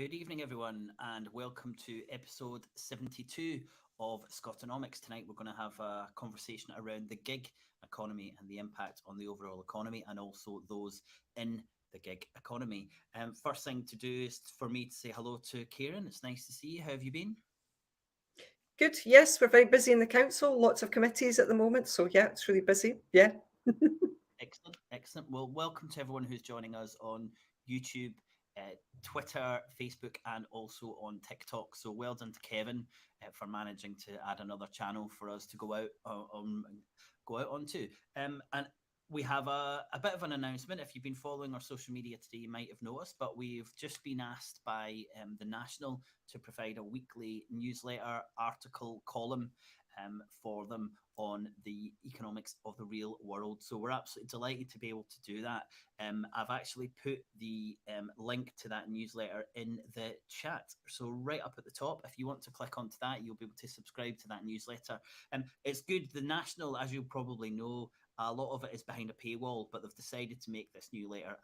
Good evening, everyone, and welcome to episode 72 of Scotonomics. Tonight, we're going to have a conversation around the gig economy and the impact on the overall economy, and also those in the gig economy. First thing to do is for me to say hello to Kieran. It's nice to see you. How have you been? Good. Yes, we're very busy in the council. Lots of committees at the moment. So yeah, it's really busy. Yeah. Excellent, excellent. Well, welcome to everyone who's joining us on YouTube, Twitter, Facebook, and also on TikTok. So well done to Kevin for managing to add another channel for us to go out onto. And we have a bit of an announcement. If you've been following our social media today, you might have noticed, but we've just been asked by the National to provide a weekly newsletter article column for them on the economics of the real world. So we're absolutely delighted to be able to do that. I've actually put the link to that newsletter in the chat. So right up at the top, if you want to click onto that, you'll be able to subscribe to that newsletter. It's good. The National, as you probably know, a lot of it is behind a paywall, but they've decided to make this newsletter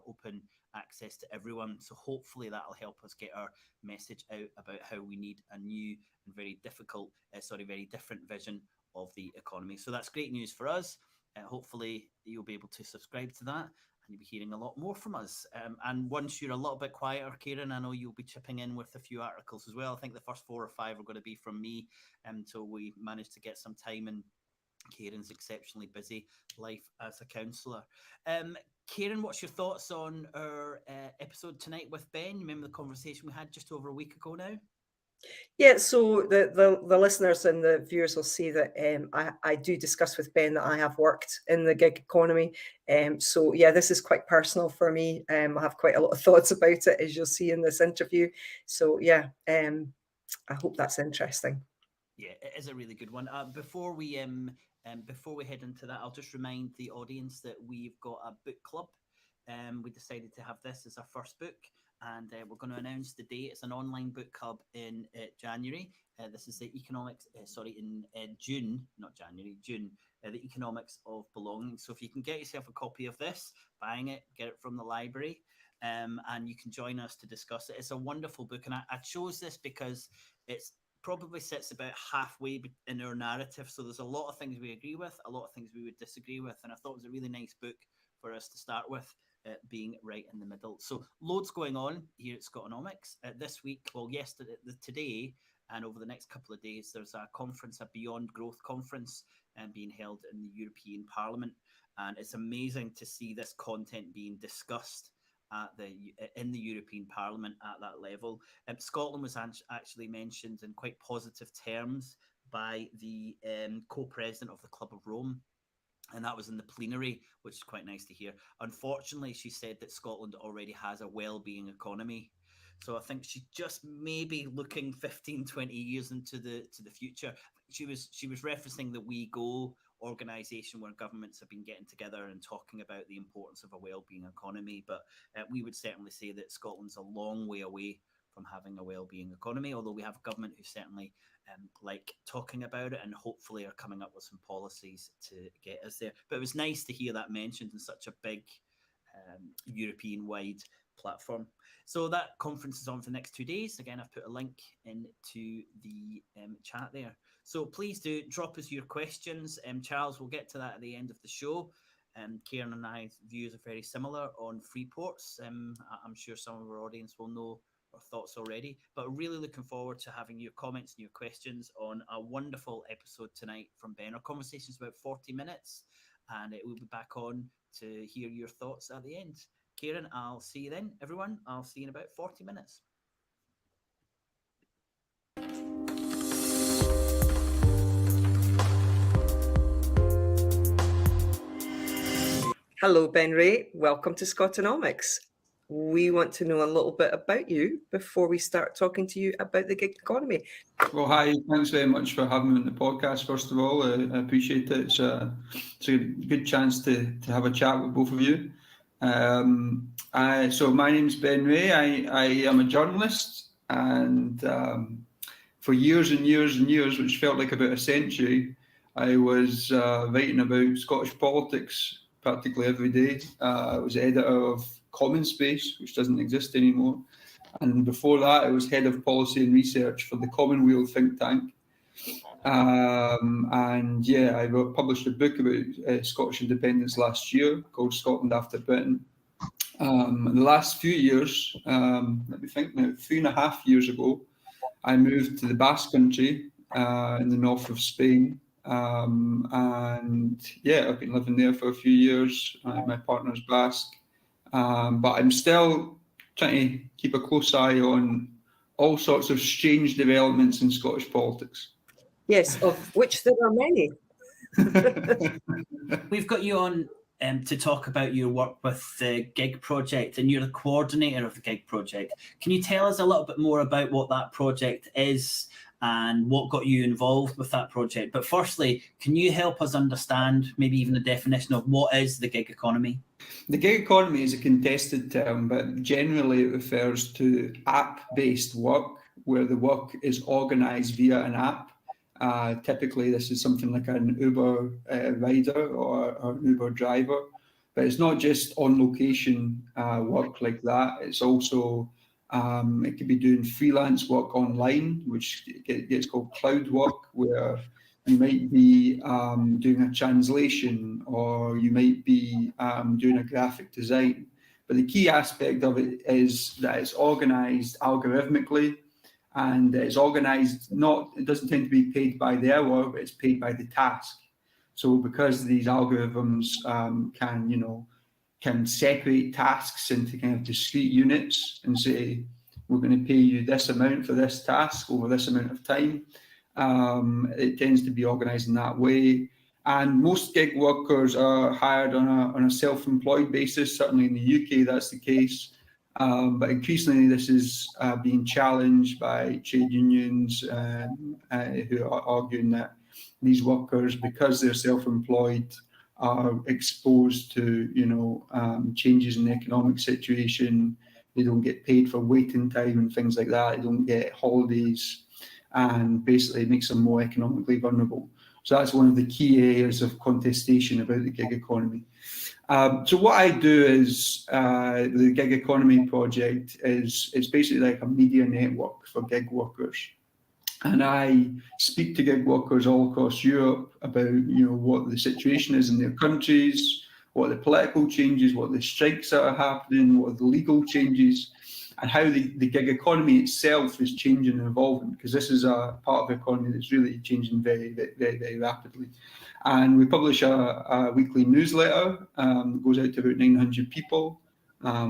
open access to everyone. So hopefully that'll help us get our message out about how we need a new and very different vision of the economy. So that's great news for us. Hopefully you'll be able to subscribe to that and you'll be hearing a lot more from us. And once you're a little bit quieter, Kieran, I know you'll be chipping in with a few articles as well. I think the first 4 or 5 are going to be from me until we manage to get some time in Kieran's exceptionally busy life as a councillor. Kieran, what's your thoughts on our episode tonight with Ben? Remember the conversation we had just over a week ago now? Yeah, so the listeners and the viewers will see that I do discuss with Ben that I have worked in the gig economy. So yeah, this is quite personal for me. I have quite a lot of thoughts about it, as you'll see in this interview. So yeah, I hope that's interesting. Yeah, it is a really good one. Before we head into that, I'll just remind the audience that we've got a book club. We decided to have this as our first book, and we're going to announce the date. It's an online book club in January. This is the economics, in June, not January, June, the economics of belonging. So if you can get yourself a copy of this, buying it, get it from the library, and you can join us to discuss it. It's a wonderful book, and I chose this because it's probably sits about halfway in our narrative. So there's a lot of things we agree with, a lot of things we would disagree with, and I thought it was a really nice book for us to start with, being right in the middle. So loads going on here at Scotonomics. This week, today, and over the next couple of days, there's a conference, a Beyond Growth conference, being held in the European Parliament, and it's amazing to see this content being discussed in the European Parliament at that level. Scotland was actually mentioned in quite positive terms by the co-president of the Club of Rome, and that was in the plenary, which is quite nice to hear. Unfortunately, she said that Scotland already has a well-being economy. So I think she's just maybe looking 15, 20 years into the future. She was referencing the We Go organisation where governments have been getting together and talking about the importance of a well-being economy. But we would certainly say that Scotland's a long way away from having a well-being economy, although we have a government who certainly like talking about it and hopefully are coming up with some policies to get us there. But it was nice to hear that mentioned in such a big European-wide platform. So that conference is on for the next 2 days. Again, I've put a link into the chat there. So please do drop us your questions. Charles, we'll get to that at the end of the show. Kieran and I's views are very similar on free ports. I'm sure some of our audience will know our thoughts already, but really looking forward to having your comments and your questions on a wonderful episode tonight from Ben. Our conversation is about 40 minutes, and it will be back on to hear your thoughts at the end. Kieran, I'll see you then, everyone. I'll see you in about 40 minutes. Hello, Ben Wrey. Welcome to Scotonomics. We want to know a little bit about you before we start talking to you about the gig economy. Well, hi. Thanks very much for having me on the podcast, first of all. I appreciate it. It's a good chance to have a chat with both of you. So my name's Ben Wrey. I am a journalist, and for years and years and years, which felt like about a century, I was writing about Scottish politics practically every day. I was editor of Common Space, which doesn't exist anymore. And before that, I was head of policy and research for the Commonweal think tank. And yeah, I published a book about Scottish independence last year called Scotland After Britain. In the last few years, let me think now, 3.5 years ago, I moved to the Basque Country in the north of Spain. And yeah, I've been living there for a few years. My partner's Basque. But I'm still trying to keep a close eye on all sorts of strange developments in Scottish politics. Yes, of which there are many. We've got you on to talk about your work with the GIG project, and you're the coordinator of the GIG project. Can you tell us a little bit more about what that project is and what got you involved with that project? But firstly, can you help us understand maybe even the definition of what is the gig economy? The gig economy is a contested term, but generally it refers to app-based work, where the work is organised via an app. Typically, this is something like an Uber rider or an Uber driver, but it's not just on-location work like that. It's also, it could be doing freelance work online, which gets called cloud work, where you might be doing a translation, or you might be doing a graphic design. But the key aspect of it is that it's organised algorithmically, and it's organised it doesn't tend to be paid by the hour, but it's paid by the task. So because these algorithms can separate tasks into kind of discrete units and say, we're going to pay you this amount for this task over this amount of time, it tends to be organised in that way. And most gig workers are hired on a self-employed basis. Certainly in the UK, that's the case. But increasingly, this is being challenged by trade unions who are arguing that these workers, because they're self-employed, are exposed to changes in the economic situation. They don't get paid for waiting time and things like that. They don't get holidays, and basically it makes them more economically vulnerable. So that's one of the key areas of contestation about the gig economy. So what I do is the Gig Economy project it's basically like a media network for gig workers, and I speak to gig workers all across Europe about what the situation is in their countries, what are the political changes, what are the strikes that are happening, what are the legal changes, and how the gig economy itself is changing and evolving, because this is a part of the economy that's really changing very, very, very rapidly. And we publish a weekly newsletter that goes out to about 900 people,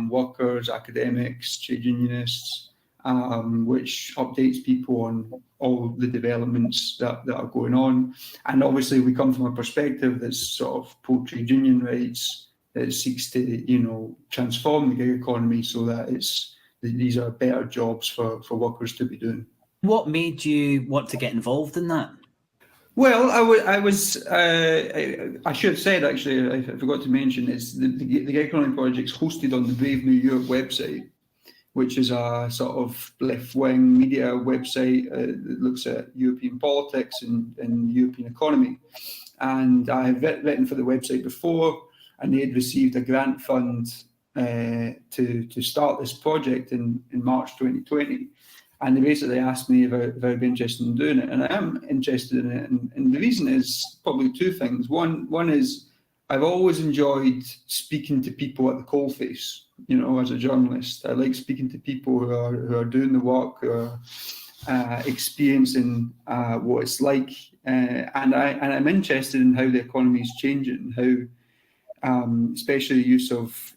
workers, academics, trade unionists, which updates people on all the developments that are going on. And obviously we come from a perspective that's sort of pro-trade union rights, that seeks to transform the gig economy so that these are better jobs for workers to be doing. What made you want to get involved in that? Well, I should have said, actually, I forgot to mention, is the Gig Economy Project is hosted on the Brave New Europe website, which is a sort of left-wing media website that looks at European politics and European economy. And I have written for the website before, and they had received a grant fund to start this project in March 2020. And they basically asked me if I'd be interested in doing it, and I am interested in it. And the reason is probably two things. One is I've always enjoyed speaking to people at the coalface. As a journalist, I like speaking to people who are doing the work, who are experiencing what it's like, and I'm interested in how the economy is changing, how especially the use of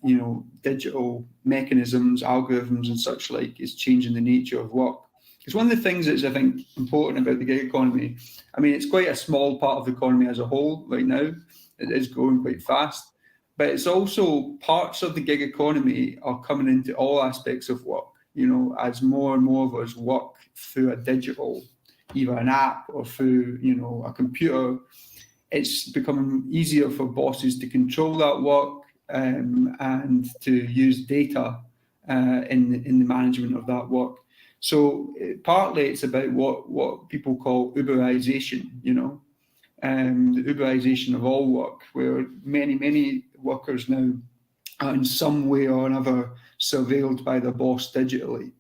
digital mechanisms, algorithms and such like is changing the nature of work. Because one of the things that's, I think, important about the gig economy, I mean, it's quite a small part of the economy as a whole right now. It is growing quite fast, but it's also parts of the gig economy are coming into all aspects of work, as more and more of us work through a digital, either an app or through, a computer. It's becoming easier for bosses to control that work and to use data in the management of that work. So partly it's about what people call Uberization, the Uberization of all work, where many workers now in some way or another surveilled by their boss digitally.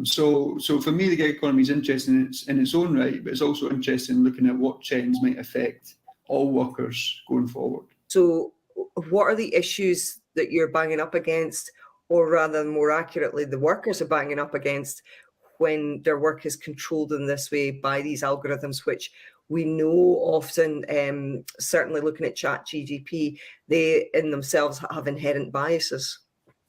So for me, the gig economy is interesting in its own right, but it's also interesting in looking at what trends might affect all workers going forward. So what are the issues that you're banging up against, or rather more accurately, the workers are banging up against when their work is controlled in this way by these algorithms, which we know often, certainly looking at ChatGPT, they in themselves have inherent biases?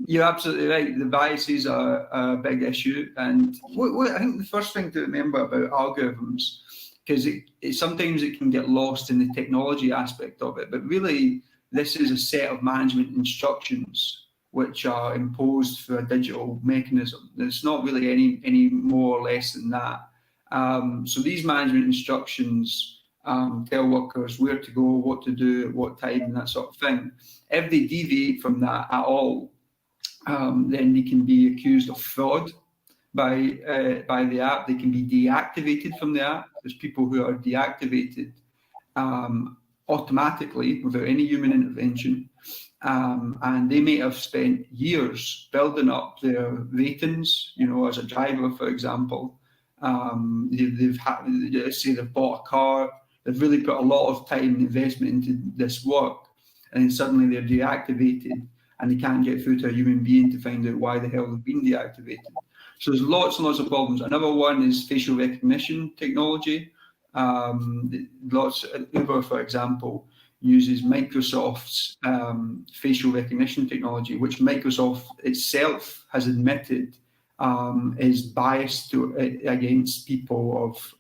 You're absolutely right. The biases are a big issue. And what I think the first thing to remember about algorithms, because sometimes it can get lost in the technology aspect of it, but really this is a set of management instructions which are imposed through a digital mechanism. It's not really any more or less than that. So these management instructions tell workers where to go, what to do, at what time, and that sort of thing. If they deviate from that at all, then they can be accused of fraud by the app. They can be deactivated from the app. There's people who are deactivated automatically without any human intervention. And they may have spent years building up their ratings, as a driver, for example. They've bought a car, they've really put a lot of time and investment into this work, and then suddenly they're deactivated and they can't get through to a human being to find out why the hell they've been deactivated. So there's lots and lots of problems. Another one is facial recognition technology. Uber, for example, uses Microsoft's facial recognition technology, which Microsoft itself has admitted is biased against people of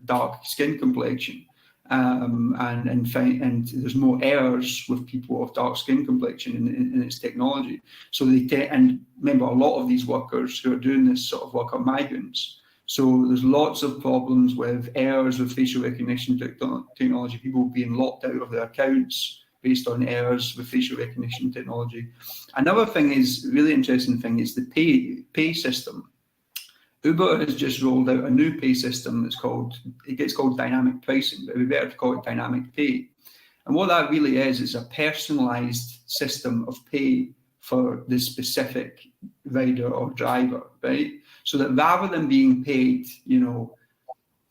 dark skin complexion. And there's more errors with people of dark skin complexion in its technology. So and remember, a lot of these workers who are doing this sort of work are migrants. So there's lots of problems with errors with facial recognition technology, people being locked out of their accounts based on errors with facial recognition technology. Another thing is, really interesting thing, is the pay system. Uber has just rolled out a new pay system it gets called dynamic pricing, but it'd be better to call it dynamic pay. And what that really is a personalized system of pay for the specific rider or driver, right? So that rather than being paid,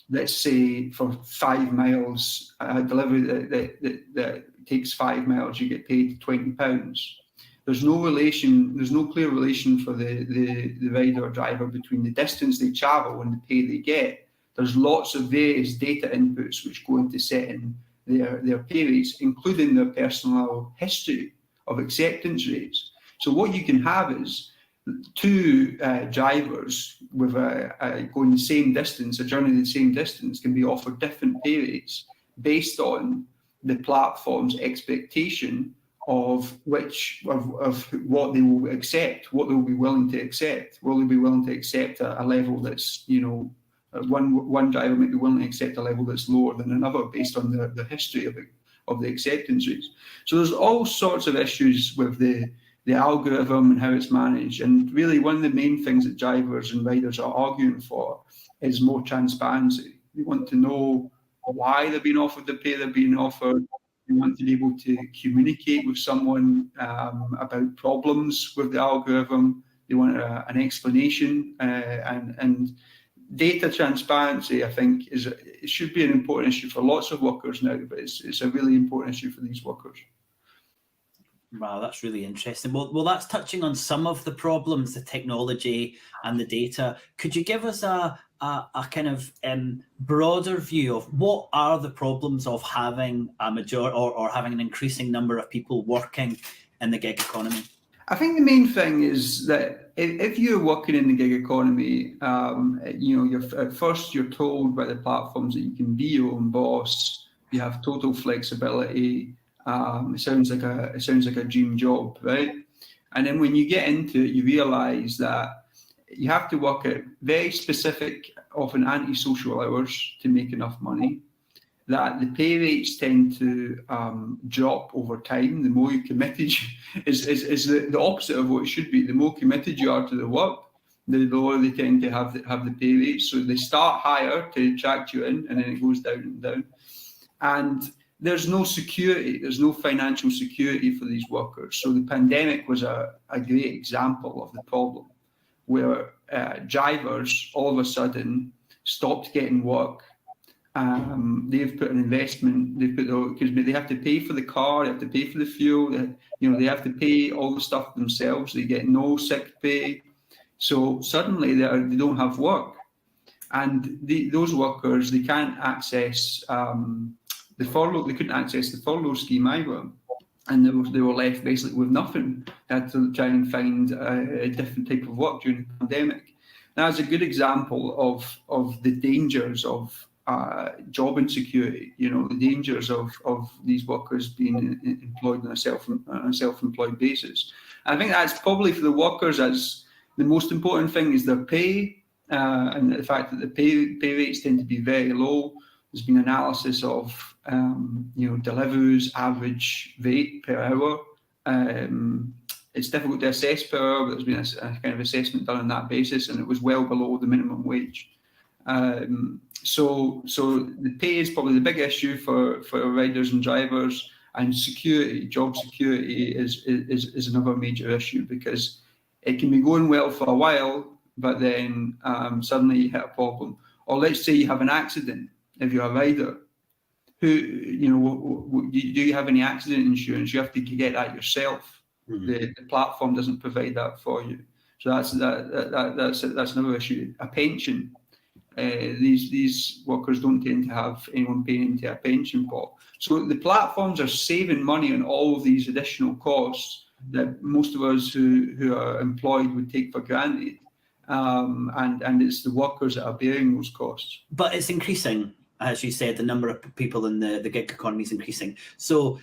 let's say for 5 miles, a delivery that takes 5 miles, you get paid £20. There's no clear relation for the rider or driver between the distance they travel and the pay they get. There's lots of various data inputs which go into setting their pay rates, including their personal history of acceptance rates. So what you can have is two drivers with going the same distance, a journey the same distance, can be offered different pay rates based on the platform's expectation of what they will accept, what they will be willing to accept. Will they be willing to accept a level that's, one driver might be willing to accept a level that's lower than another based on the history of the acceptance rates. So there's all sorts of issues with the algorithm and how it's managed. And really one of the main things that drivers and riders are arguing for is more transparency. They want to know why they're being offered the pay they're being offered. They want to be able to communicate with someone about problems with the algorithm. They want an explanation, and data transparency, I think, it should be an important issue for lots of workers now, but it's a really important issue for these workers. Wow, that's really interesting. Well, that's touching on some of the problems, the technology and the data. Could you give us a kind of broader view of what are the problems of having a majority or having an increasing number of people working in the gig economy? I think the main thing is that if you're working in the gig economy, at first you're told by the platforms that you can be your own boss. You have total flexibility. It sounds like a dream job, right? And then when you get into it, you realise that you have to work at very specific, often antisocial hours to make enough money. That the pay rates tend to drop over time. The more you committed, is the opposite of what it should be. The more committed you are to the work, the lower they tend to have the pay rates. So they start higher to attract you in, and then it goes down and down. And there's no security, there's no financial security for these workers. So the pandemic was a great example of the problem, where drivers all of a sudden stopped getting work. They've put an investment, because they have to pay for the car, they have to pay for the fuel, they have to pay all the stuff themselves. They get no sick pay. So suddenly they don't have work. And those workers, they can't access the furlough. They couldn't access the furlough scheme either, and they were left basically with nothing. They had to try and find a different type of work during the pandemic. Now, it's a good example of the dangers of job insecurity. The dangers of these workers being employed on a self-employed basis. I think that's probably for the workers as the most important thing is their pay. And the fact that the pay rates tend to be very low. There's been analysis of Deliveroo's average rate per hour. It's difficult to assess per hour, but there's been a kind of assessment done on that basis, and it was well below the minimum wage. So the pay is probably the big issue for riders and drivers, and security, job security is another major issue, because it can be going well for a while, but then suddenly you hit a problem. Or let's say you have an accident, if you're a rider. Do you have any accident insurance? You have to get that yourself. Mm-hmm. The platform doesn't provide that for you. So that's another issue. A pension. These workers don't tend to have anyone paying into a pension pot. So the platforms are saving money on all of these additional costs that most of us who are employed would take for granted. And it's the workers that are bearing those costs. But it's increasing, as you said, the number of people in the gig economy is increasing. So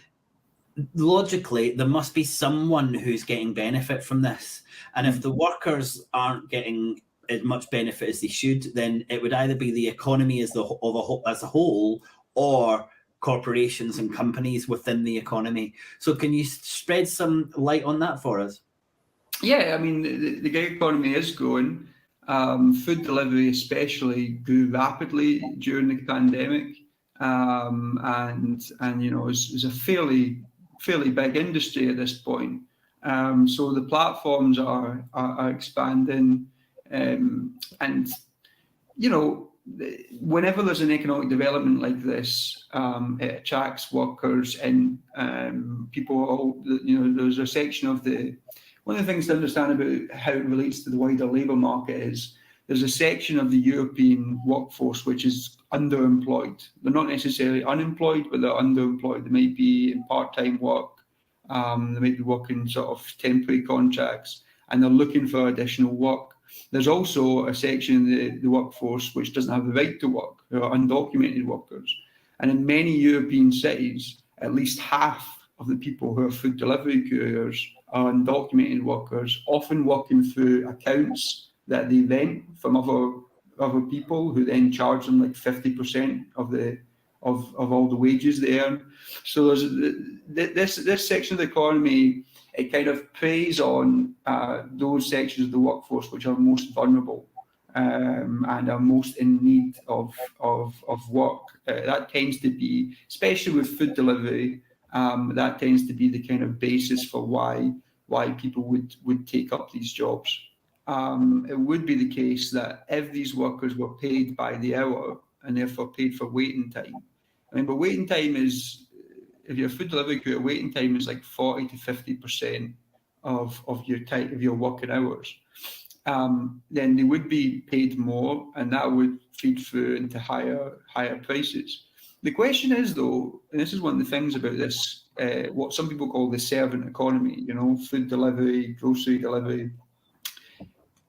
logically, there must be someone who's getting benefit from this. And if the workers aren't getting as much benefit as they should, then it would either be the economy as a whole, or corporations and companies within the economy. So can you spread some light on that for us? Yeah, I mean, the gig economy is growing. Food delivery especially grew rapidly during the pandemic, and it's a fairly big industry at this point. So the platforms are expanding, and whenever there's an economic development like this, it attracts workers and people. There's a section of one of the things to understand about how it relates to the wider labour market is there's a section of the European workforce which is underemployed. They're not necessarily unemployed, but they're underemployed. They might be in part-time work. They might be working sort of temporary contracts, and they're looking for additional work. There's also a section in the workforce which doesn't have the right to work, who are undocumented workers. And in many European cities, at least half of the people who are food delivery couriers are undocumented workers, often working through accounts that they rent from other people, who then charge them like 50% of all the wages they earn. So there's this section of the economy. It kind of preys on those sections of the workforce which are most vulnerable and are most in need of work. That tends to be, especially with food delivery, that tends to be the kind of basis for why people would take up these jobs. It would be the case that if these workers were paid by the hour and therefore paid for waiting time. But waiting time is, if you're a food delivery courier, waiting time is like 40 to 50% of your time, of your working hours. Then they would be paid more, and that would feed through into higher prices. The question is, though, and this is one of the things about this, what some people call the servant economy, food delivery, grocery delivery.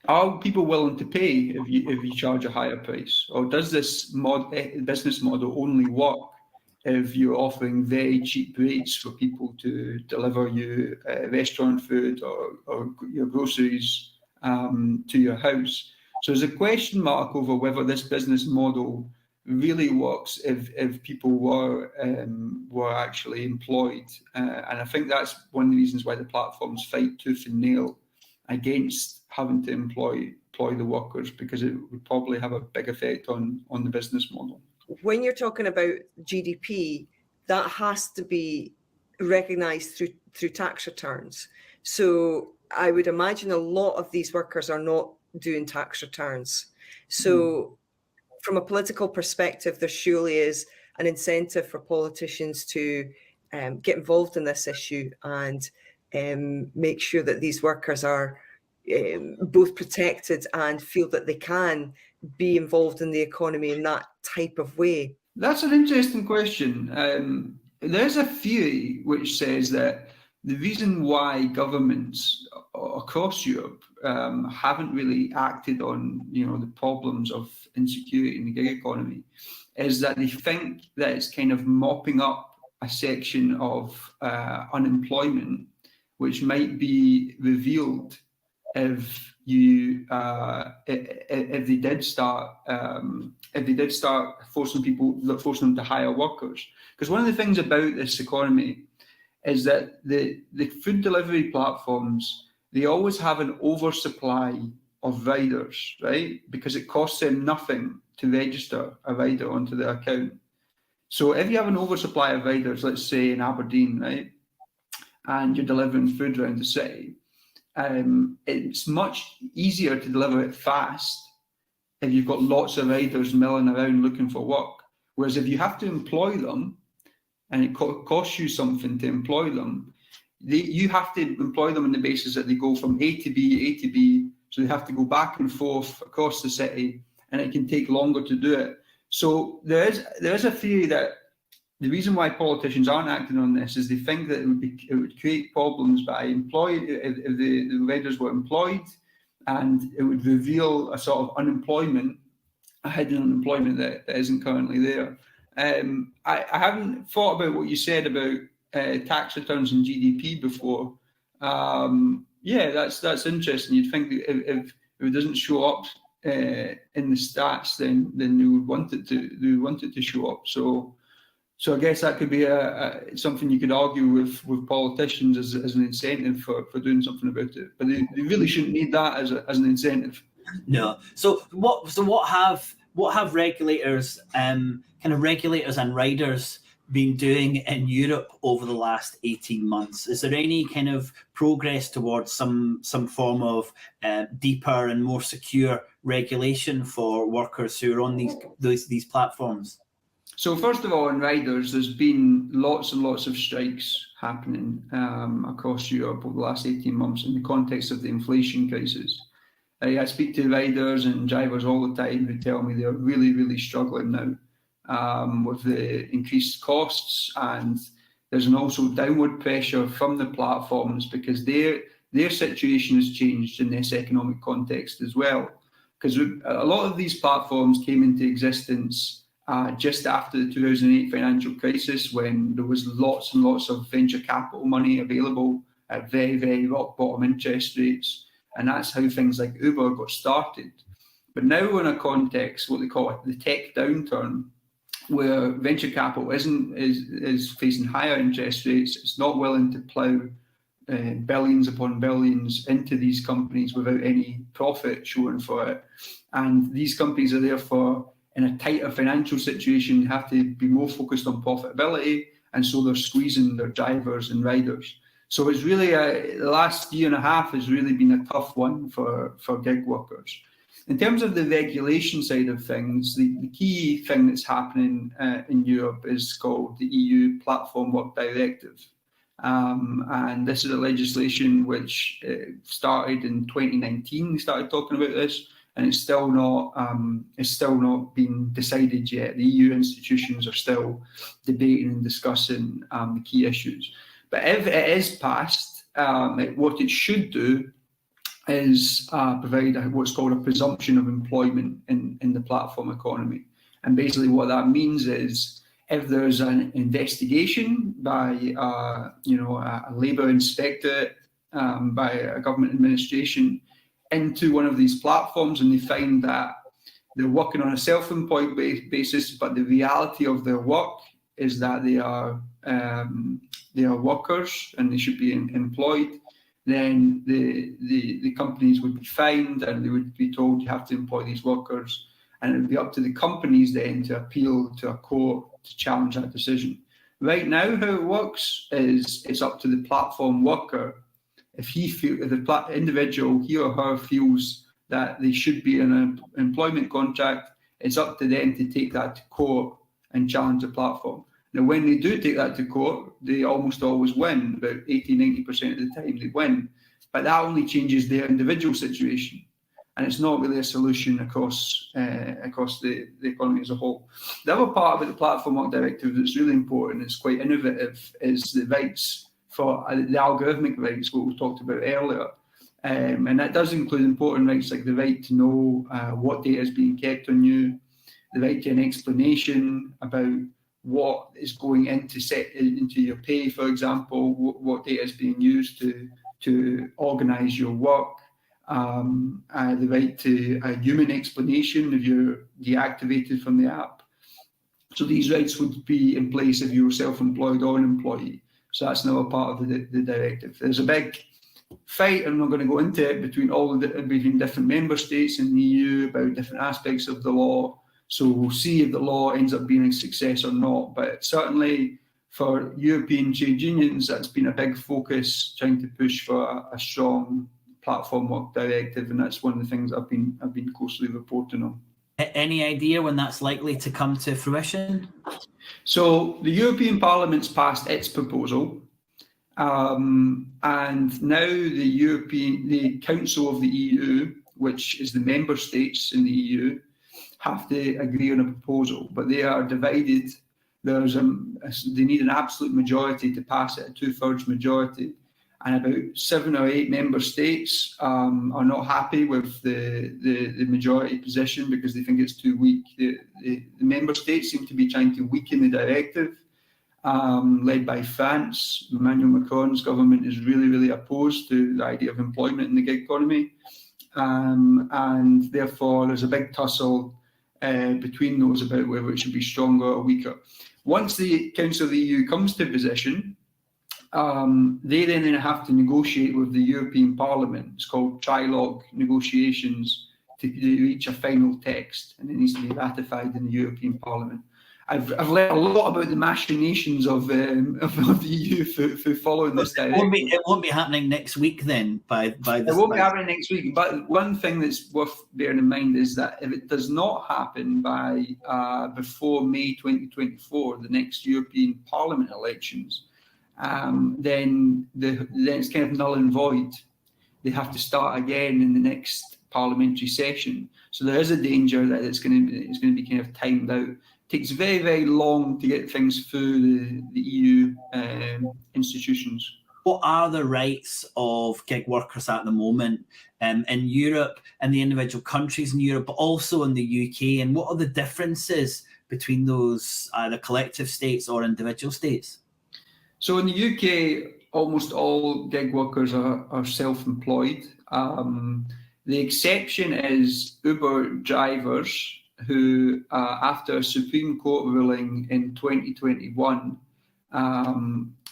Are people willing to pay if you charge a higher price? Or does this business model only work if you're offering very cheap rates for people to deliver you restaurant food or your groceries to your house? So there's a question mark over whether this business model really works if people were actually employed, and I think that's one of the reasons why the platforms fight tooth and nail against having to employ the workers, because it would probably have a big effect on the business model. When you're talking about GDP, that has to be recognised through tax returns. So I would imagine a lot of these workers are not doing tax returns. So from a political perspective, there surely is an incentive for politicians to get involved in this issue and make sure that these workers are both protected and feel that they can be involved in the economy in that type of way. That's an interesting question. There's a theory which says that the reason why governments across Europe haven't really acted on, the problems of insecurity in the gig economy is that they think that it's kind of mopping up a section of unemployment which might be revealed if they did start forcing them to hire workers. Because one of the things about this economy is that the food delivery platforms, they always have an oversupply of riders, right? Because it costs them nothing to register a rider onto their account. So if you have an oversupply of riders, let's say in Aberdeen, right, and you're delivering food around the city, it's much easier to deliver it fast if you've got lots of riders milling around looking for work. Whereas if you have to employ them, and it costs you something to employ them, you have to employ them on the basis that they go from A to B, so they have to go back and forth across the city, and it can take longer to do it. So there is a theory that the reason why politicians aren't acting on this is they think that it would create problems by if the riders were employed, and it would reveal a sort of unemployment, a hidden unemployment that isn't currently there. I haven't thought about what you said about tax returns and GDP before. That's interesting. You'd think that if it doesn't show up in the stats, then they would want it to show up. So I guess that could be something you could argue with politicians as an incentive for doing something about it. But they really shouldn't need that as an incentive. No. So what have regulators regulators and riders been doing in Europe over the last 18 months? Is there any kind of progress towards some form of deeper and more secure regulation for workers who are on these platforms? So first of all, in riders, there's been lots and lots of strikes happening across Europe over the last 18 months in the context of the inflation crisis. I speak to riders and drivers all the time who tell me they're really, really struggling now with the increased costs, and there's an also downward pressure from the platforms because their situation has changed in this economic context as well. Because a lot of these platforms came into existence just after the 2008 financial crisis, when there was lots and lots of venture capital money available at very, very rock bottom interest rates. And that's how things like Uber got started. But now we're in a context, what they call the tech downturn, where venture capital is facing higher interest rates. It's not willing to plough billions upon billions into these companies without any profit showing for it. And these companies are therefore in a tighter financial situation, have to be more focused on profitability, and so they're squeezing their drivers and riders. So it's really the last year and a half has really been a tough one for gig workers. In terms of the regulation side of things, the key thing that's happening in Europe is called the EU Platform Work Directive. And this is a legislation which started in 2019. We started talking about this, and it's still not been decided yet. The EU institutions are still debating and discussing the key issues. But if it is passed, what it should do is provide what's called a presumption of employment in the platform economy. And basically what that means is if there's an investigation by a labour inspector, by a government administration into one of these platforms, and they find that they're working on a self-employed basis, but the reality of their work is that they are workers and they should be employed, then the companies would be fined and they would be told you have to employ these workers, and it would be up to the companies then to appeal to a court to challenge that decision. Right now, how it works is it's up to the platform worker. If the individual, he or her, feels that they should be in an employment contract, it's up to them to take that to court and challenge the platform. Now, when they do take that to court, they almost always win. About 80–90% of the time they win. But that only changes their individual situation. And it's not really a solution across the economy as a whole. The other part about the Platform Work Directive that's really important, it's quite innovative, is the rights for the algorithmic rights, what we talked about earlier. And that does include important rights like the right to know what data is being kept on you, the right to an explanation about what is going into your pay, for example, what data is being used to organise your work, the right to a human explanation if you're deactivated from the app. So these rights would be in place if you were self-employed or an employee. So that's another part of the directive. There's a big fight, I'm not going to go into it, between different member states in the EU about different aspects of the law. So we'll see if the law ends up being a success or not. But certainly for European trade unions, that's been a big focus, trying to push for a strong platform work directive, and that's one of the things I've been closely reporting on. Any idea when that's likely to come to fruition? So the European Parliament's passed its proposal, and now the Council of the EU, which is the member states in the EU, have to agree on a proposal, but they are divided. They need an absolute majority to pass it, a 2/3 majority, and about 7 or 8 member states are not happy with the majority position because they think it's too weak. The member states seem to be trying to weaken the directive, led by France. Emmanuel Macron's government is really, really opposed to the idea of employment in the gig economy, and therefore there's a big tussle between those about whether it should be stronger or weaker. Once the Council of the EU comes to position, they then have to negotiate with the European Parliament. It's called trilogue negotiations to reach a final text, and it needs to be ratified in the European Parliament. I've learned a lot about the machinations of the EU for following this directive. It won't be happening next week then. It won't be happening next week. But one thing that's worth bearing in mind is that if it does not happen by before May 2024, the next European Parliament elections, then it's kind of null and void. They have to start again in the next parliamentary session. So there is a danger that it's going to be kind of timed out. It takes very, very long to get things through the EU institutions. What are the rights of gig workers at the moment in Europe and the individual countries in Europe, but also in the UK? And what are the differences between those either collective states or individual states? So in the UK, almost all gig workers are self-employed. The exception is Uber drivers who, after a Supreme Court ruling in 2021,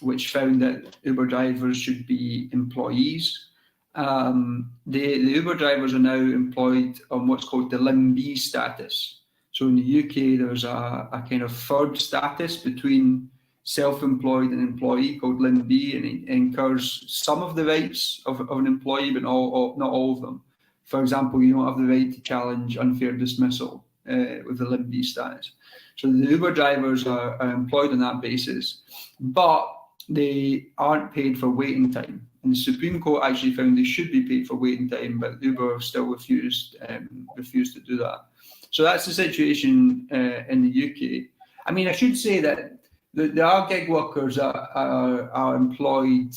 which found that Uber drivers should be employees, the Uber drivers are now employed on what's called the Lim B status. So in the UK, there's a kind of third status between self-employed and employee called Lim B, and it incurs some of the rights of an employee, but not all of them. For example, you don't have the right to challenge unfair dismissal with the Lim B status. So the Uber drivers are employed on that basis, but they aren't paid for waiting time. And the Supreme Court actually found they should be paid for waiting time, but Uber still refused to do that. So that's the situation in the UK. I mean, I should say that there are gig workers that are employed,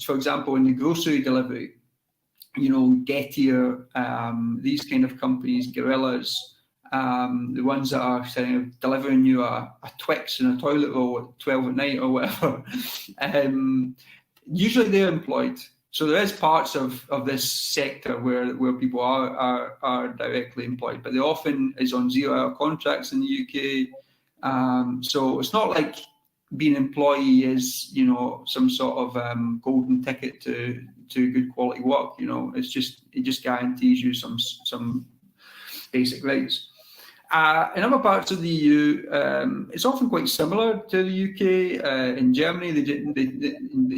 for example, in the grocery delivery, Gettier, these kind of companies, Gorillas, the ones that are delivering you a Twix and a toilet roll at 12 at night or whatever. Usually they're employed. So there is parts of this sector where people are directly employed, but they often is on 0-hour contracts in the UK. So it's not like being an employee is, some sort of golden ticket to good quality work. It just guarantees you some basic rights. In other parts of the EU, it's often quite similar to the UK. In Germany, they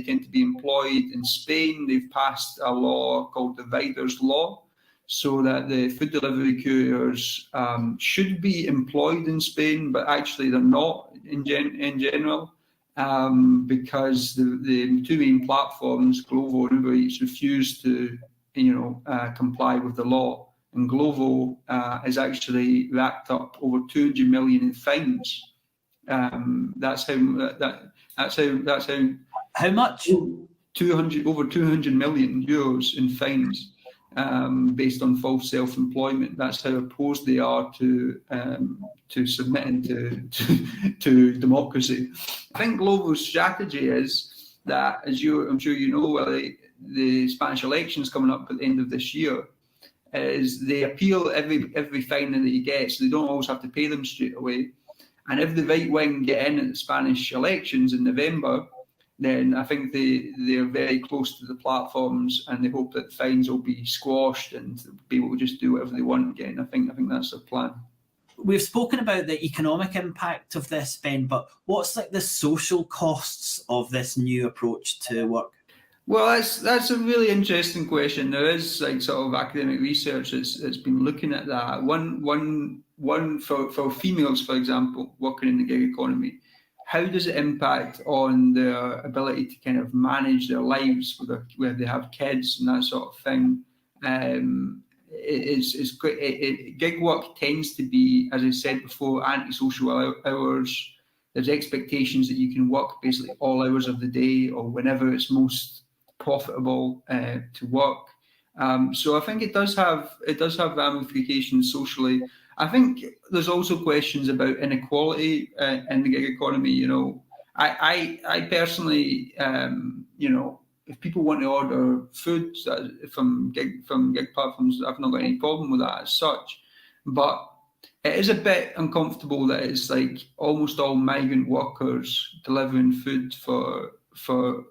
tend to be employed. In Spain, they've passed a law called the Riders Law, so that the food delivery couriers should be employed in Spain, but actually they're not in general, because the two main platforms, Glovo and Uber Eats, refuse to comply with the law. And Glovo has actually racked up over 200 million in fines. That's how How much? Over 200 million euros in fines, based on false self-employment. That's how opposed they are to submitting to democracy. I think Glovo's strategy is that, I'm sure you know, the Spanish elections coming up at the end of this year, is they appeal every fine that you get, so they don't always have to pay them straight away. And if the right wing get in at the Spanish elections in November, then I think they're very close to the platforms, and they hope that fines will be squashed and be able to just do whatever they want again. I think that's their plan. We've spoken about the economic impact of this, Ben, but what's the social costs of this new approach to work? Well, that's a really interesting question. There is sort of academic research that's been looking at that. One for females, for example, working in the gig economy, how does it impact on their ability to kind of manage their lives where they have kids and that sort of thing? Gig work tends to be, as I said before, antisocial hours. There's expectations that you can work basically all hours of the day or whenever it's most profitable to work. So I think it does have ramifications socially. I think there's also questions about inequality in the gig economy. I personally, if people want to order food from gig platforms, I've not got any problem with that as such. But it is a bit uncomfortable that it's like almost all migrant workers delivering food for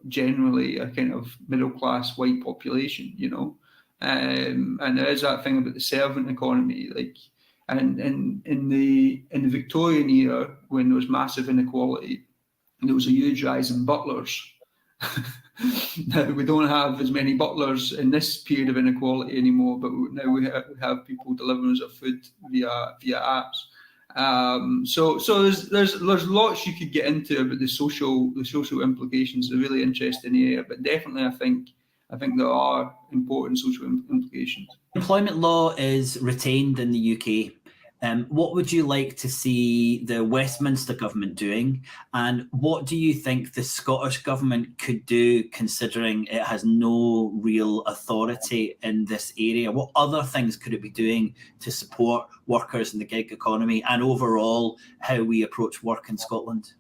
generally a kind of middle class white population, and there is that thing about the servant economy, and in the Victorian era, when there was massive inequality, there was a huge rise in butlers. Now we don't have as many butlers in this period of inequality anymore, but now we have people delivering us our food via apps. So there's lots you could get into about the social implications. A really interesting area, but definitely I think there are important social implications. Employment law is retained in the UK. What would you like to see the Westminster government doing? And what do you think the Scottish government could do, considering it has no real authority in this area? What other things could it be doing to support workers in the gig economy and overall how we approach work in Scotland?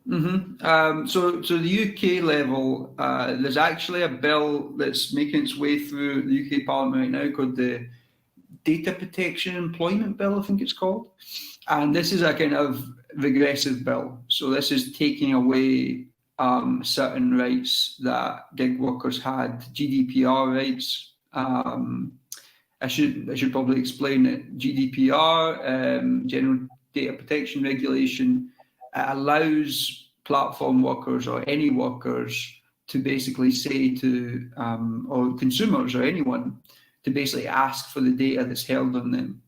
Mm-hmm. So the UK level, there's actually a bill that's making its way through the UK Parliament right now called the Data Protection Employment Bill, I think it's called. And this is a kind of regressive bill. So this is taking away certain rights that gig workers had, GDPR rights. I should probably explain that GDPR, General Data Protection Regulation, allows platform workers or any workers to basically say to, or consumers or anyone, to basically ask for the data that's held on them.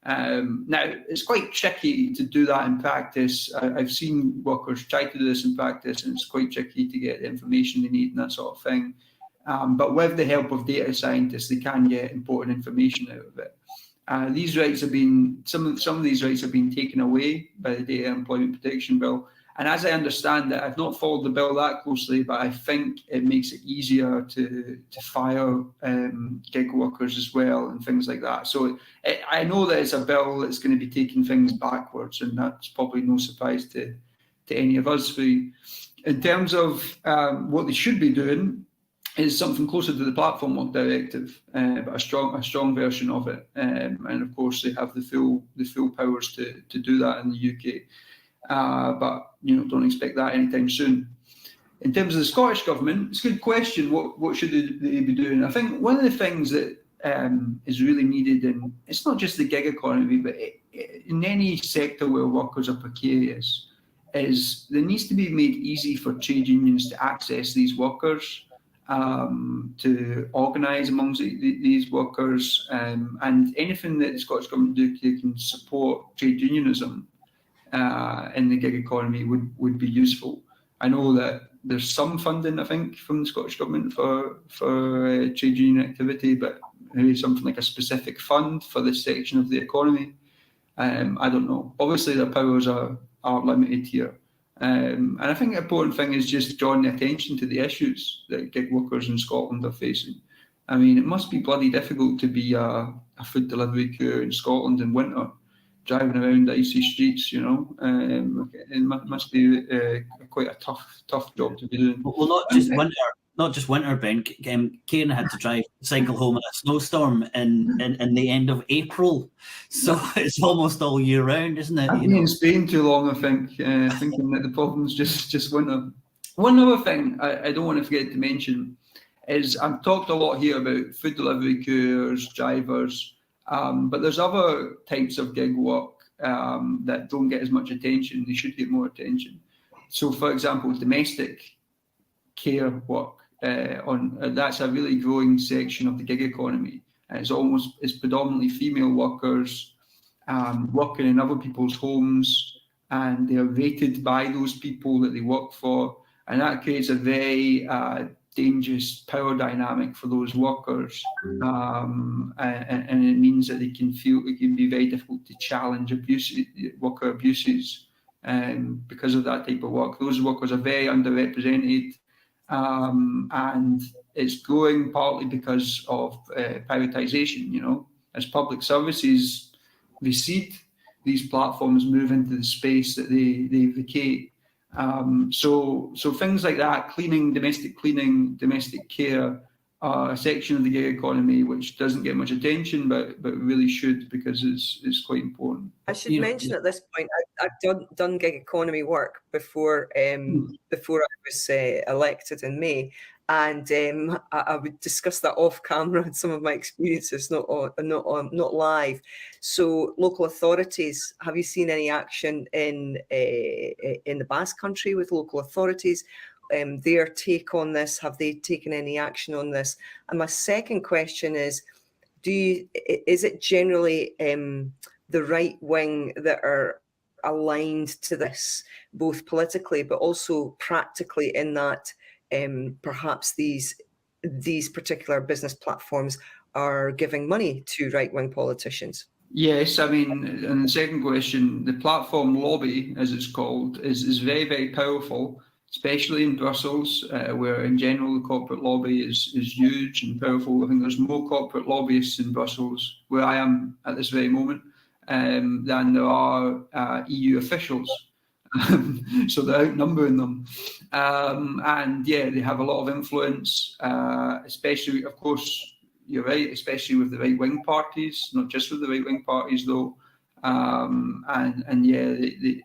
Now, it's quite tricky to do that in practice. I've seen workers try to do this in practice, and it's quite tricky to get the information they need and that sort of thing. But with the help of data scientists, they can get important information out of it. These rights have been, some of these rights have been taken away by the Data Employment Protection Bill. And as I understand it, I've not followed the bill that closely, but I think it makes it easier to fire gig workers as well and things like that. So I know that it's a bill that's going to be taking things backwards, and that's probably no surprise to any of us. In terms of what they should be doing, is something closer to the Platform Work Directive, but a strong version of it. And of course, they have the full powers to do that in the UK. But don't expect that anytime soon. In terms of the Scottish government, it's a good question. What should they be doing? I think one of the things that is really needed, and it's not just the gig economy, but in any sector where workers are precarious, is there needs to be made easy for trade unions to access these workers, to organise amongst these workers, and anything that the Scottish Government can support trade unionism in the gig economy would be useful. I know that there's some funding, I think, from the Scottish Government for trade union activity, but maybe something like a specific fund for this section of the economy. I don't know. Obviously, their powers are limited here. And I think the important thing is just drawing the attention to the issues that gig workers in Scotland are facing. I mean, it must be bloody difficult to be a food delivery crew in Scotland in winter, driving around icy streets, you know. It must be quite a tough job to be doing. Well, not just winter, Ben. Kieran had to cycle home in a snowstorm in the end of April, so it's almost all year round, isn't it? I've been in Spain too long, I think, thinking that the problem's just winter. One other thing I don't want to forget to mention is I've talked a lot here about food delivery couriers, drivers, but there's other types of gig work that don't get as much attention. They should get more attention. So, for example, domestic care work. That's a really growing section of the gig economy. It's predominantly female workers working in other people's homes, and they are rated by those people that they work for, and that creates a very dangerous power dynamic for those workers, and it means that it can be very difficult to challenge worker abuses, because of that type of work. Those workers are very underrepresented. And it's growing partly because of privatisation. You know, as public services recede, these platforms move into the space that they vacate. So things like that, cleaning, domestic care, are a section of the gig economy which doesn't get much attention, but really should, because it's quite important. I should mention at this point, I've done gig economy work before I was elected in May, and I would discuss that off camera and some of my experiences, not live. So, local authorities, have you seen any action in the Basque Country with local authorities? Their take on this? Have they taken any action on this? And my second question is, is it generally the right wing that are aligned to this, both politically but also practically, in that perhaps these particular business platforms are giving money to right-wing politicians? Yes, I mean, and the second question, the platform lobby, as it's called, is very, very powerful, especially in Brussels, where in general the corporate lobby is huge and powerful. I think there's more corporate lobbyists in Brussels, where I am at this very moment, than there are EU officials. So they're outnumbering them. And yeah, they have a lot of influence, especially, of course, you're right, especially with the right-wing parties, not just with the right-wing parties though. And yeah,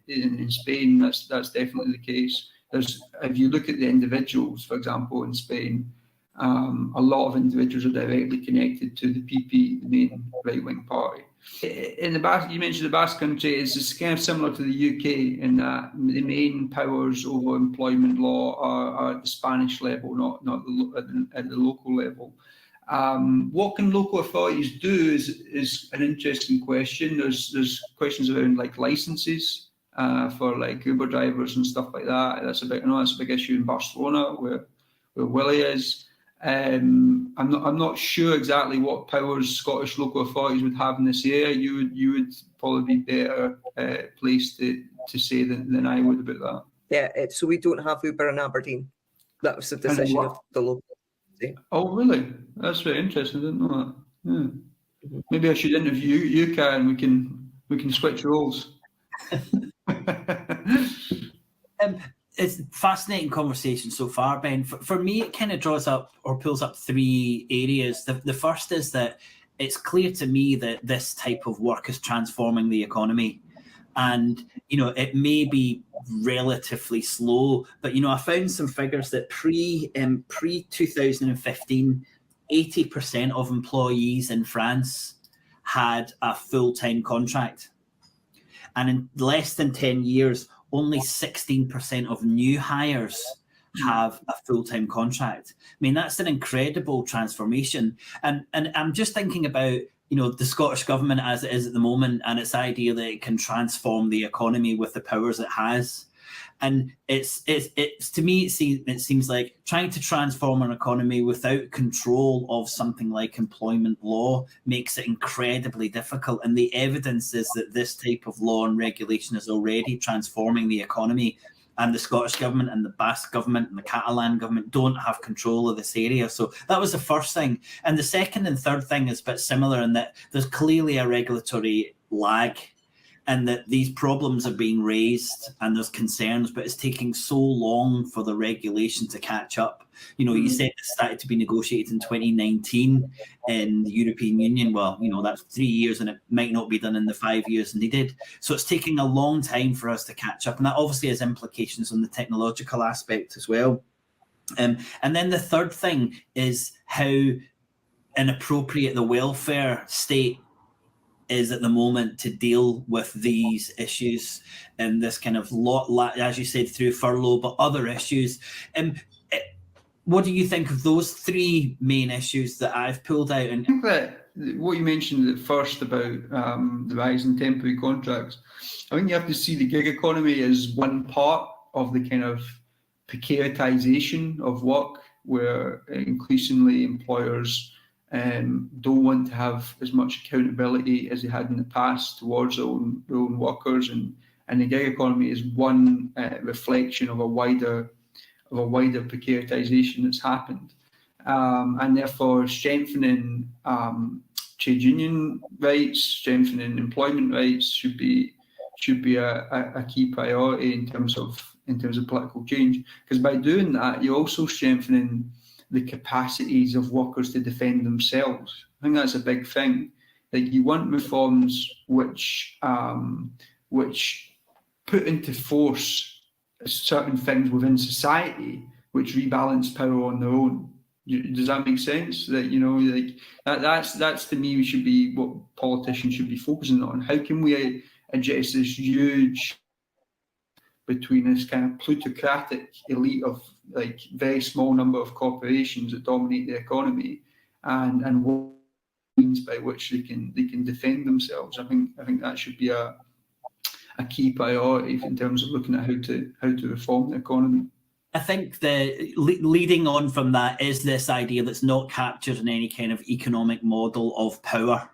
in Spain, that's definitely the case. If you look at the individuals, for example, in Spain, a lot of individuals are directly connected to the PP, the main right-wing party. In the Basque, you mentioned the Basque Country, it's kind of similar to the UK in that the main powers over employment law are at the Spanish level, not at the local level. What can local authorities do is an interesting question. There's questions around like licenses for like Uber drivers and stuff like that. I know that's a big issue in Barcelona where Willie is. I'm not sure exactly what powers Scottish local authorities would have in this area. You would probably be better placed to say than I would about that. Yeah, so we don't have Uber in Aberdeen. That was the decision of the local. Oh, really? That's very interesting. I didn't know that. Yeah. Maybe I should interview you, Karen. We can switch roles. It's a fascinating conversation so far, Ben. For me, it kind of draws up or pulls up three areas. The first is that it's clear to me that this type of work is transforming the economy. And, it may be relatively slow, but, I found some figures that pre-2015, 80% of employees in France had a full-time contract. And in less than 10 years, only 16% of new hires have a full-time contract. I mean, that's an incredible transformation. And I'm just thinking about, the Scottish government as it is at the moment, and its idea that it can transform the economy with the powers it has. And it's to me, it seems like trying to transform an economy without control of something like employment law makes it incredibly difficult. And the evidence is that this type of law and regulation is already transforming the economy. And the Scottish government and the Basque government and the Catalan government don't have control of this area. So that was the first thing. And the second and third thing is a bit similar in that there's clearly a regulatory lag, and that these problems are being raised and there's concerns, but it's taking so long for the regulation to catch up. You said it started to be negotiated in 2019 in the European Union. Well, that's 3 years, and it might not be done in the 5 years needed. So it's taking a long time for us to catch up. And that obviously has implications on the technological aspect as well. And then the third thing is how inappropriate the welfare state is at the moment to deal with these issues and this kind of lot, as you said, through furlough, but other issues. What do you think of those three main issues that I've pulled out? And I think that what you mentioned at first about the rise in temporary contracts, I think you have to see the gig economy as one part of the kind of precaritization of work, where increasingly employers don't want to have as much accountability as they had in the past towards their own workers, and the gig economy is one reflection of a wider precaritization that's happened, and therefore strengthening trade union rights, strengthening employment rights should be a key priority in terms of political change, because by doing that you're also strengthening the capacities of workers to defend themselves. I think that's a big thing. Like, you want reforms which put into force certain things within society which rebalance power on their own. Does that make sense? That that's to me should be what politicians should be focusing on. How can we address this huge between this kind of plutocratic elite of very small number of corporations that dominate the economy, and what means by which they can defend themselves? I think that should be a key priority in terms of looking at how to reform the economy. I think the leading on from that is this idea that's not captured in any kind of economic model of power.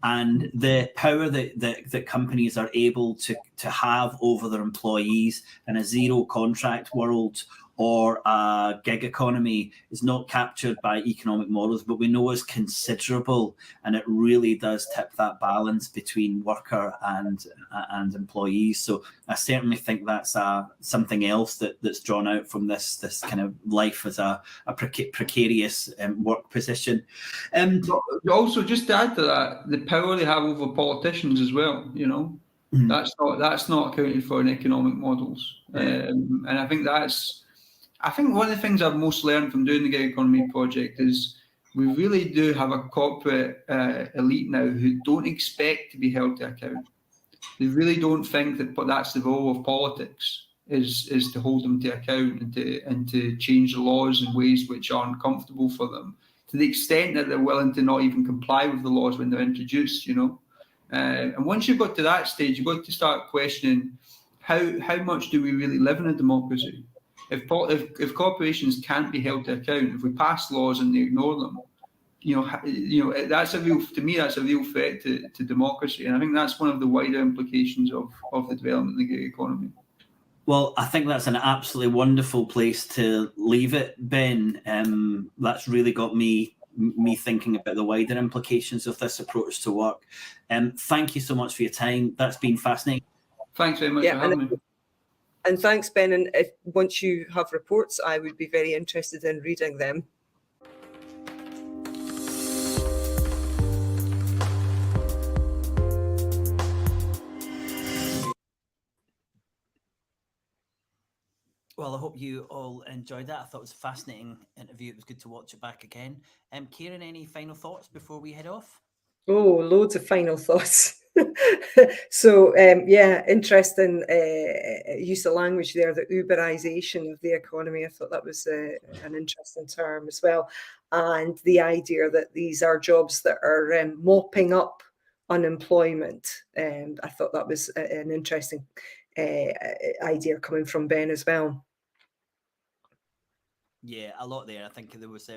And the power that companies are able to have over their employees in a zero contract world or a gig economy is not captured by economic models, but we know is considerable, and it really does tip that balance between worker and employees. So I certainly think that's something else that's drawn out from this kind of life as a precarious work position. Also, just to add to that, the power they have over politicians as well. That's not accounted for in economic models, and I think one of the things I've most learned from doing the gig economy project is we really do have a corporate elite now who don't expect to be held to account. They really don't think that that's the role of politics, is to hold them to account and to change the laws in ways which are uncomfortable for them, to the extent that they're willing to not even comply with the laws when they're introduced. And once you've got to that stage, you've got to start questioning how much do we really live in a democracy? If corporations can't be held to account, if we pass laws and they ignore them, that's a real threat to democracy. And I think that's one of the wider implications of the development of the gig economy. Well, I think that's an absolutely wonderful place to leave it, Ben. That's really got me thinking about the wider implications of this approach to work. Thank you so much for your time. That's been fascinating. Thanks very much for having me. And thanks, Ben. And once you have reports, I would be very interested in reading them. Well, I hope you all enjoyed that. I thought it was a fascinating interview. It was good to watch it back again. Kieran, any final thoughts before we head off? Oh, loads of final thoughts. So, yeah, interesting use of language there, the Uberization of the economy. I thought that was an interesting term as well. And the idea that these are jobs that are mopping up unemployment. I thought that was an interesting idea coming from Ben as well. Yeah, a lot there. I think there was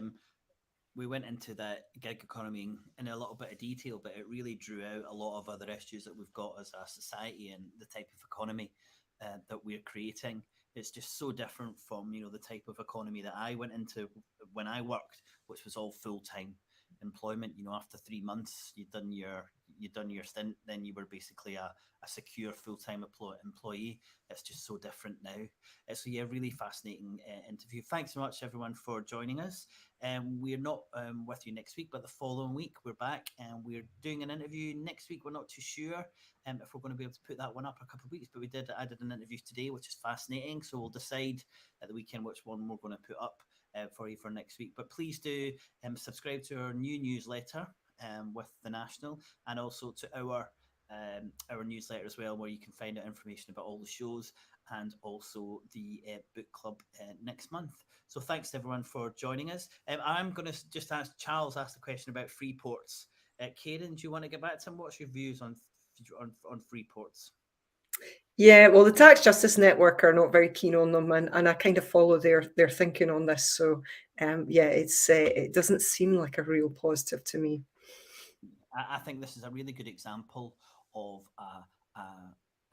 we went into that gig economy in a little bit of detail, but it really drew out a lot of other issues that we've got as a society and the type of economy that we're creating. It's just so different from the type of economy that I went into when I worked, which was all full time employment. After 3 months, you'd done your stint, then you were basically a secure full time employee. It's just so different now. So yeah, really fascinating interview. Thanks so much everyone for joining us. We're not with you next week, but the following week we're back and we're doing an interview next week. We're not too sure if we're going to be able to put that one up a couple of weeks, but I did an interview today, which is fascinating. So we'll decide at the weekend which one we're going to put up for you for next week. But please do subscribe to our new newsletter with the National, and also to our newsletter as well, where you can find out information about all the shows and also the book club next month. So thanks to everyone for joining us. I'm going to just ask Charles the question about free ports. Kieran, do you want to get back to him? What's your views on free ports? Yeah, well, the Tax Justice Network are not very keen on them, and I kind of follow their thinking on this. So, yeah, it doesn't seem like a real positive to me. I think this is a really good example of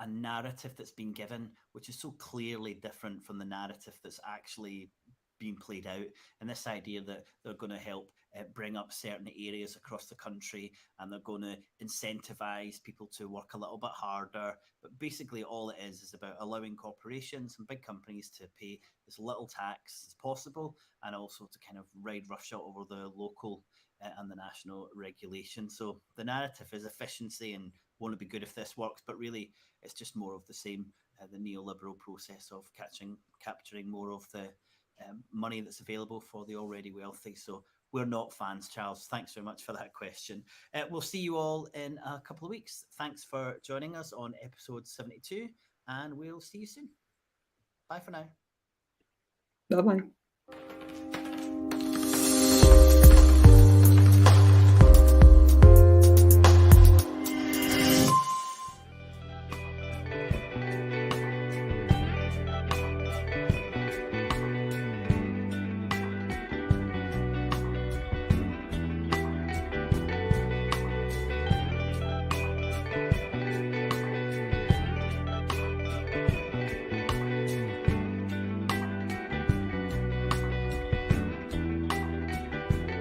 a narrative that's been given, which is so clearly different from the narrative that's actually being played out. And this idea that they're going to help bring up certain areas across the country, and they're going to incentivize people to work a little bit harder. But basically, all it is about allowing corporations and big companies to pay as little tax as possible, and also to kind of ride roughshod over the local and the national regulation. So the narrative is efficiency and won't it be good if this works, but really it's just more of the same, the neoliberal process of capturing more of the money that's available for the already wealthy. So we're not fans, Charles. Thanks very much for that question. We'll see you all in a couple of weeks. Thanks for joining us on episode 72, and we'll see you soon. Bye for now. Bye-bye.